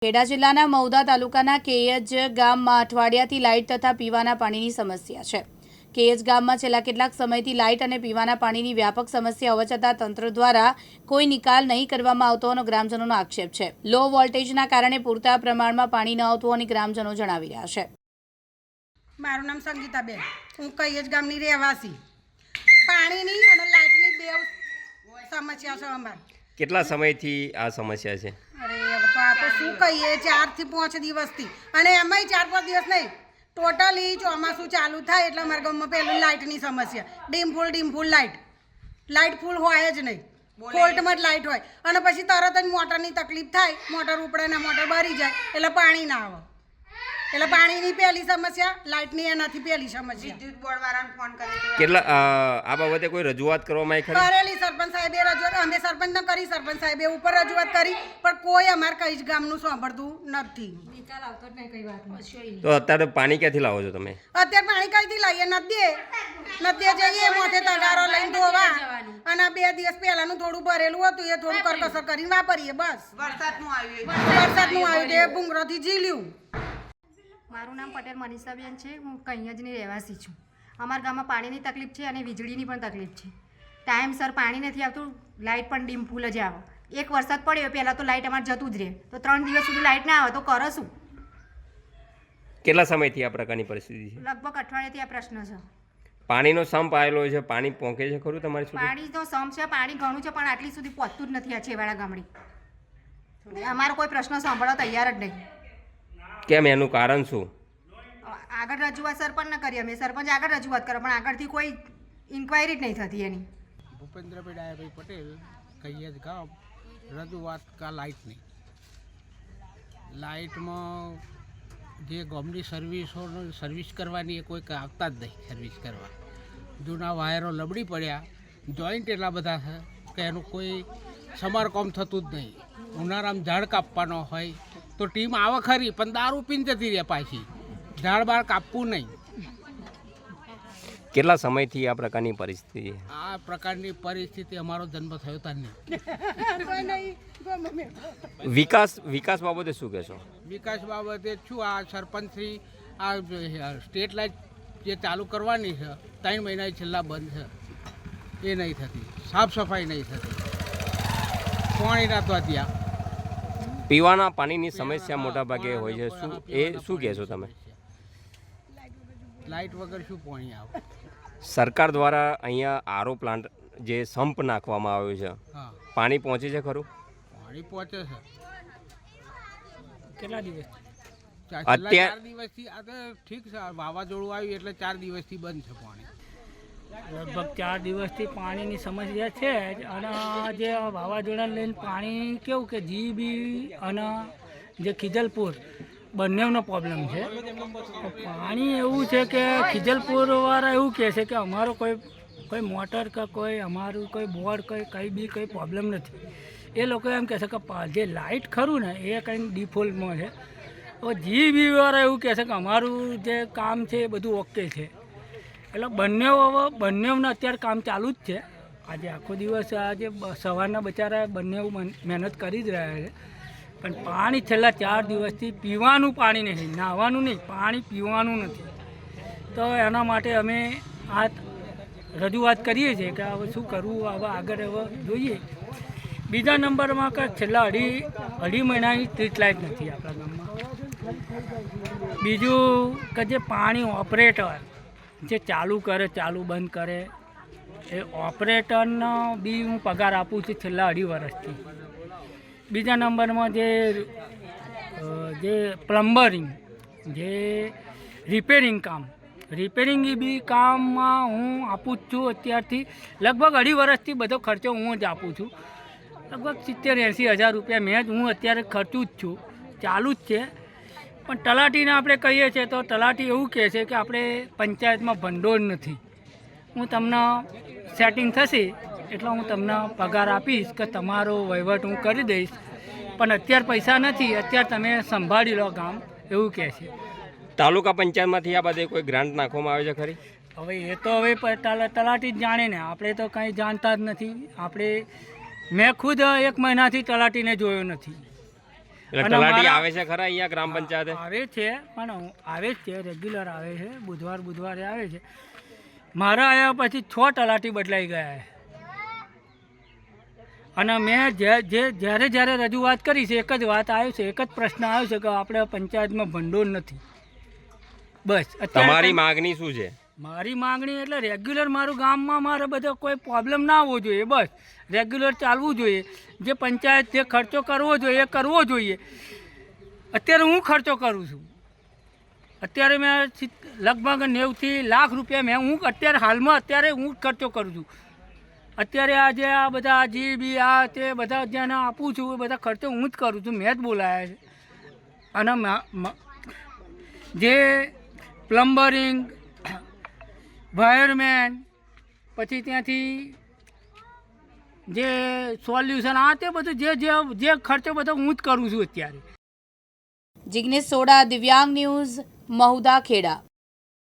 ખેડા જિલ્લાના મહુધા તાલુકાના કેયજ ગામમાં અઠવાડિયાથી લાઇટ તથા પીવાના પાણીની સમસ્યા છે। કેયજ ગામમાં છેલ્લા કેટલાક સમયથી લાઇટ અને પીવાના પાણીની વ્યાપક સમસ્યા હોવા છતાં તંત્ર દ્વારા કોઈ નિકાલ નહીં કરવામાં આવતો હોવાનો ગ્રામજનોનો આક્ષેપ છે। લો વોલ્ટેજના કારણે પૂરતા પ્રમાણમાં પાણી ન આવતું હોવાની ગ્રામજનો જણાવી રહ્યા છે। મારું નામ સંગીતાબેન, હું કેયજ ગામની રહેવાસી। પાણીની અને લાઇટની બે સમસ્યા છે અમારે। કેટલા સમયથી આ સમસ્યા છે? અરે હવે તો આ તો શું કહીએ, 4 થી 5 દિવસથી, અને એમાંય 4-5 દિવસ નહીં, ટોટલી ચોમાસું ચાલુ થાય એટલે અમારા ગામમાં પહેલું લાઇટની સમસ્યા। ડીમ ફૂલ લાઇટ ફૂલ હોય જ નહીં, ફોલ્ટમાં જ લાઇટ હોય, અને પછી તરત જ મોટરની તકલીફ થાય, મોટર ઉપડે ને મોટર ભરી જાય એટલે પાણી ના આવે। એટલે પાણીની પહેલી સમસ્યા, લાઇટની એનાથી પહેલી સમસ્યા। વિદ્યુત બોર્ડ વાળાને ફોન કર્યો, કેટલા આ બાબતે કોઈ રજૂઆત કરવામાં આવી ખરી? કરેલી સરપંચ સાહેબે રજૂઆત, અમે સરપંચને કરી, સરપંચ સાહેબે ઉપર રજૂઆત કરી, પણ કોઈ અમારે કઈ જ ગામનું સાંભળતું નથી। નિકાલ આવતો જ નહીં કઈ વાતનો। તો અત્યારે પાણી ક્યાંથી લાવો છો તમે? અત્યારે પાણી કઈથી લાવીએ? નદીએ જઈએ, મોઢે તગારો લઈને ધોવા, અને 2 દિવસ પહેલાનું થોડું ભરેલું હતું એ થોડું કરકસર કરીને વાપરીએ બસ। વરસાદનું આવ્યું તે ભૂંગળોથી ઝીલ્યું। મારું નામ પટેલ મનીષાબેન છે, હું કૈયજની રહેવાસી છું। અમારા ગામમાં પાણીની તકલીફ છે અને વીજળીની પણ તકલીફ છે। ટાઈમસર પાણી નથી આવતું, લાઇટ પણ ડીમ ફૂલ જ આવે। એક વરસાદ પડ્યો પહેલાં તો લાઇટ અમારે જતું જ રહે, તો 3 દિવસ સુધી લાઇટ ના આવે તો કરો શું? કેટલા સમયથી આ પ્રકારની પરિસ્થિતિ છે? લગભગ અઠવાડિયાથી આ પ્રશ્ન છે। પાણીનો સંપ આવેલો છે, પાણી પહોંચે છે ખરું તમારી સુધી? પાણીનો સંપ છે, પાણી ઘણું છે, પણ આટલી સુધી પહોંચતું જ નથી આ છેવાડા ગામડી। અમારો કોઈ પ્રશ્ન સાંભળવા તૈયાર જ નહીં। કેમ, એનું કારણ શું? આગળ રજૂઆત સરપંચને કરી, અમે સરપંચ આગળ રજૂઆત કરો, પણ આગળથી કોઈ ઇન્ક્વાયરી જ નહીં થતી એની। ભૂપેન્દ્રભાઈ ડાયાભાઈ પટેલ, કૈયજ ગામ। રજૂઆત કા લાઇટની, લાઇટમાં જે ગામની સર્વિસ કરવાની એ કોઈ આવતા જ નહીં સર્વિસ કરવા। જૂના વાયરો લબડી પડ્યા, જોઈન્ટ એટલા બધા છે કે એનું કોઈ સમારકામ થતું જ નહીં। ઉનાળામાં ઝાડ કાપવાનો હોય તો ટીમ આવે ખરી, પણ દારૂ પીને જતી રહે પાછી, ઝાડ બાર કાપવું નહીં। કેટલા સમયથી આ પ્રકારની પરિસ્થિતિ? આ પ્રકારની પરિસ્થિતિ અમારો જન્મ થયો ત્યાં નહીં। વિકાસ બાબતે શું કહેશો? વિકાસ બાબતે શું, આ સરપંચશ્રી આ સ્ટ્રીટ લાઇટ જે ચાલુ કરવાની છે 3 મહિના છેલ્લા બંધ છે, એ નહીં થતી, સાફ સફાઈ નહીં થતી, પાણી ના તો ત્યાં પીવાના પાણીની સમસ્યા મોટા ભાગે હોય છે, શું કહેશો તમે? લાઇટ વગર શું પાણી આવે? સરકાર દ્વારા અહીંયા આરો પ્લાન્ટ જે સંપ નાખવામાં આવ્યો છે, હા, પાણી પહોંચે છે ખરું? પાણી પહોંચે છે। કેટલા દિવસ? અત્યારે 4 દિવસથી, આ તો ઠીક છે, વાવાઝોડું આવ્યું એટલે 4 દિવસથી બંધ છે પાણી। લગભગ 4 દિવસથી પાણીની સમસ્યા છે જ, અને જે વાવાઝોડાને લઈને પાણી કેવું કે જીબી અને જે ખિજલપુર બંનેનો પ્રોબ્લેમ છે। પાણી એવું છે કે ખિજલપુરવાળા એવું કહે છે કે અમારો કોઈ મોટર કે કોઈ અમારું કોઈ બોર્ડ કંઈ પ્રોબ્લેમ નથી। એ લોકો એમ કહે છે કે જે લાઇટ ખરું ને એ કંઈ ડિફોલ્ટમાં છે। હવે જીબીવાળા એવું કહે છે કે અમારું જે કામ છે એ બધું ઓકે છે। એટલે બંનેવને અત્યારે કામ ચાલુ જ છે। આજે આખો દિવસ આજે સવારના બચારા બંને મહેનત કરી જ રહ્યા છે, પણ પાણી છેલ્લા 4 દિવસથી પીવાનું પાણી નહીં, નાહવાનું નહીં, પાણી પીવાનું નથી। તો એના માટે અમે આ રજૂઆત કરીએ છીએ કે હવે શું કરવું, હવે આગળ હવે જોઈએ। બીજા નંબરમાં કે છેલ્લા અઢી મહિનાની સ્ટ્રીટ લાઇટ નથી આપણા ગામમાં। બીજું કે જે પાણી ઓપરેટર જે ચાલુ કરે, ચાલુ બંધ કરે, એ ઓપરેટરનો બી હું પગાર આપું છું છેલ્લા 2.5 વર્ષથી। બીજા નંબરમાં જે પ્લમ્બરિંગ, જે રિપેરિંગ બી કામમાં હું આપું જ છું અત્યારથી। લગભગ 2.5 વર્ષથી બધો ખર્ચો હું જ આપું છું। લગભગ 70-80 હજાર રૂપિયા મેં જ હું અત્યારે ખર્ચું જ છું, ચાલુ જ છે। પણ તલાટીને આપણે કહીએ છીએ તો તલાટી એવું કહે છે કે આપણે પંચાયતમાં ભંડોળ નથી, હું તમને સેટિંગ થશે એટલે હું તમને પગાર આપીશ કે તમારો વહીવટ હું કરી દઈશ, પણ અત્યારે પૈસા નથી, અત્યારે તમે સંભાળી લો ગામ, એવું કહે છે। તાલુકા પંચાયતમાંથી આ બધે કોઈ ગ્રાન્ટ નાખવામાં આવે છે ખરી? હવે એ તો હવે તલાટી જ જાણે ને, આપણે તો કંઈ જાણતા જ નથી। મેં ખુદ 1 મહિનાથી તલાટીને જોયો નથી। એટલે અને તલાટી મારા- આવે છે ખરા અહીંયા ગ્રામ પંચાયતે? આવે છે પણ આવે જ છે, રેગ્યુલર આવે છે, બુધવારે આવે છે. મારા આવ્યા પછી 6 તલાટી બદલાઈ ગયા છે. અને મેં જ્યારે રજૂઆત કરી છે એક જ વાત આવી છે, એક જ પ્રશ્ન આવ્યો છે કે આપણે પંચાયતમાં ભંડોળ નથી. બસ અત્યારે તમારી માગણી શું છે? મારી માગણી એટલે રેગ્યુલર મારું ગામમાં મારે બધો કોઈ પ્રોબ્લેમ ના આવવો જોઈએ. બસ રેગ્યુલર ચાલવું જોઈએ. જે પંચાયત જે ખર્ચો કરવો જોઈએ એ કરવો જોઈએ. અત્યારે હું ખર્ચો કરું છું. અત્યારે મેં લગભગ 90 લાખ રૂપિયા હું અત્યારે હાલમાં હું ખર્ચો કરું છું. અત્યારે આ બધા બી આ તે બધા જ્યાં આપું છું એ બધા ખર્ચો હું જ કરું છું. મેં જ બોલાયા છે. અને જે પ્લમ્બરિંગ, વાયરમેન, પછી ત્યાંથી જે સોલ્યુશન આ તે બધું જે ખર્ચો બધો હું જ કરું છું અત્યારે. જિગ્નેશ સોડા, દિવ્યાંગ ન્યૂઝ, મહુધા, ખેડા.